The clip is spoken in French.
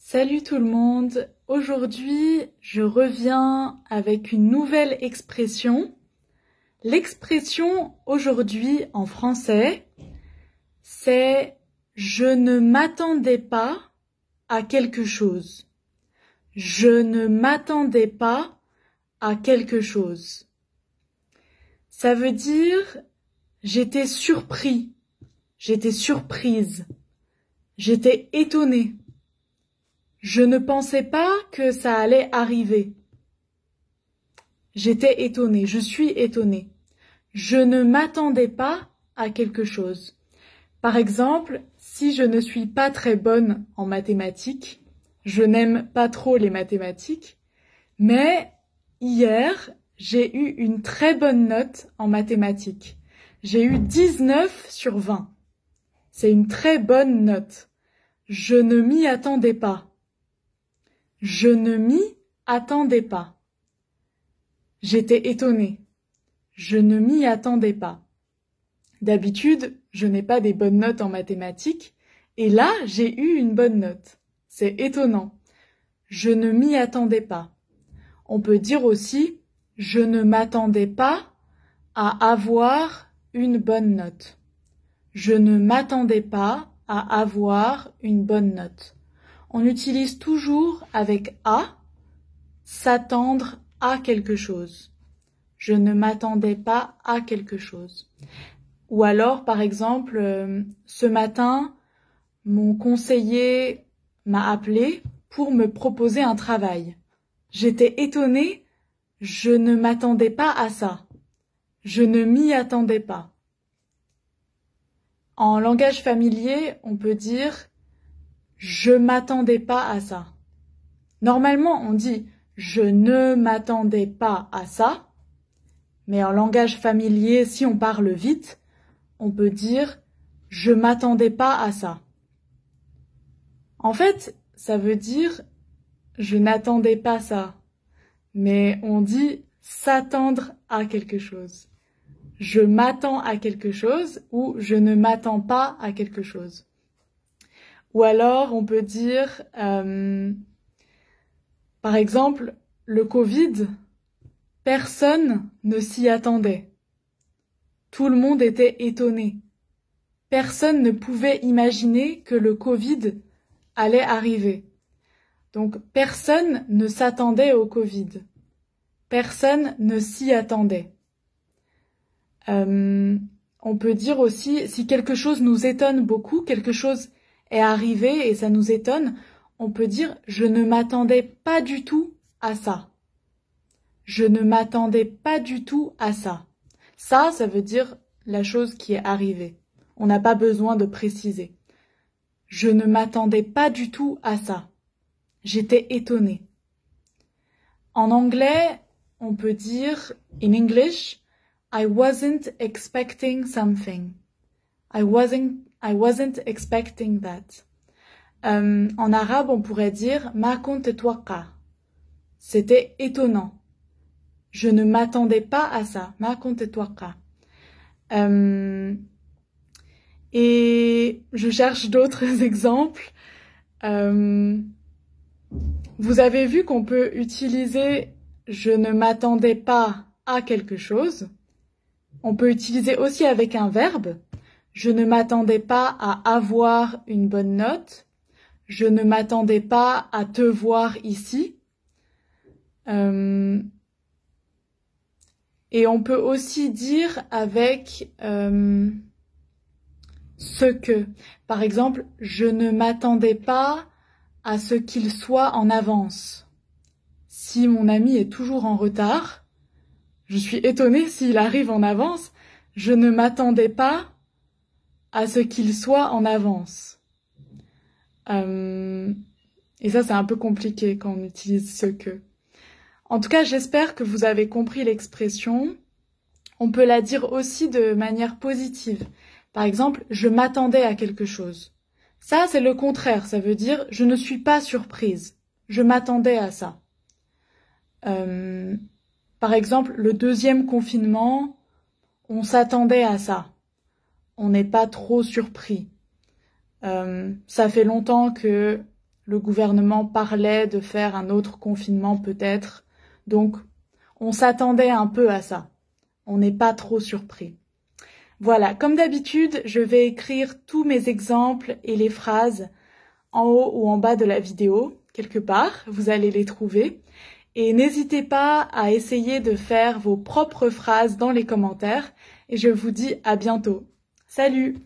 Salut tout le monde, aujourd'hui je reviens avec une nouvelle expression. L'expression aujourd'hui en français, c'est « je ne m'attendais pas à quelque chose ». Je ne m'attendais pas à quelque chose. Ça veut dire j'étais surpris, j'étais surprise, j'étais étonnée. Je ne pensais pas que ça allait arriver. J'étais étonnée, je suis étonnée. Je ne m'attendais pas à quelque chose. Par exemple, si je ne suis pas très bonne en mathématiques, je n'aime pas trop les mathématiques, mais hier, j'ai eu une très bonne note en mathématiques. J'ai eu 19 sur 20. C'est une très bonne note. Je ne m'y attendais pas. Je ne m'y attendais pas. J'étais étonnée. Je ne m'y attendais pas. D'habitude, je n'ai pas des bonnes notes en mathématiques, et là, j'ai eu une bonne note. C'est étonnant. Je ne m'y attendais pas. On peut dire aussi, je ne m'attendais pas à avoir une bonne note. Je ne m'attendais pas à avoir une bonne note. On utilise toujours avec « à » s'attendre à quelque chose. Je ne m'attendais pas à quelque chose. Ou alors, par exemple, ce matin, mon conseiller m'a appelé pour me proposer un travail. J'étais étonnée, je ne m'attendais pas à ça. Je ne m'y attendais pas. En langage familier, on peut dire « je m'attendais pas à ça ». Normalement, on dit « je ne m'attendais pas à ça », mais en langage familier, si on parle vite, on peut dire « je m'attendais pas à ça ». En fait, ça veut dire « je n'attendais pas ça », mais on dit « s'attendre à quelque chose ». Je m'attends à quelque chose ou je ne m'attends pas à quelque chose. Ou alors, on peut dire, par exemple, le Covid, personne ne s'y attendait. Tout le monde était étonné. Personne ne pouvait imaginer que le Covid allait arriver. Donc, personne ne s'attendait au Covid. Personne ne s'y attendait. On peut dire aussi, si quelque chose nous étonne beaucoup, quelque chose est arrivé et ça nous étonne, on peut dire « je ne m'attendais pas du tout à ça ». Je ne m'attendais pas du tout à ça. Ça veut dire la chose qui est arrivée. On n'a pas besoin de préciser. Je ne m'attendais pas du tout à ça. J'étais étonnée. En anglais, on peut dire « in English », I wasn't expecting something. I wasn't expecting that. En arabe, on pourrait dire ma kuntu tawaqqa. C'était étonnant. Je ne m'attendais pas à ça. Ma kuntu tawaqqa. Et je cherche d'autres exemples. Vous avez vu qu'on peut utiliser je ne m'attendais pas à quelque chose. On peut utiliser aussi avec un verbe. Je ne m'attendais pas à avoir une bonne note. Je ne m'attendais pas à te voir ici. Et on peut aussi dire avec ce que. Par exemple, je ne m'attendais pas à ce qu'il soit en avance. Si mon ami est toujours en retard, je suis étonnée s'il arrive en avance. Je ne m'attendais pas à ce qu'il soit en avance. Et ça, c'est un peu compliqué quand on utilise ce que. En tout cas, j'espère que vous avez compris l'expression. On peut la dire aussi de manière positive. Par exemple, je m'attendais à quelque chose. Ça, c'est le contraire. Ça veut dire je ne suis pas surprise. Je m'attendais à ça. Par exemple, le deuxième confinement, on s'attendait à ça. On n'est pas trop surpris. Ça fait longtemps que Le gouvernement parlait de faire un autre confinement peut-être, donc on s'attendait un peu à ça. On n'est pas trop surpris. Voilà, comme d'habitude, je vais écrire tous mes exemples et les phrases en haut ou en bas de la vidéo, quelque part, vous allez les trouver. Et n'hésitez pas à essayer de faire vos propres phrases dans les commentaires et je vous dis à bientôt. Salut!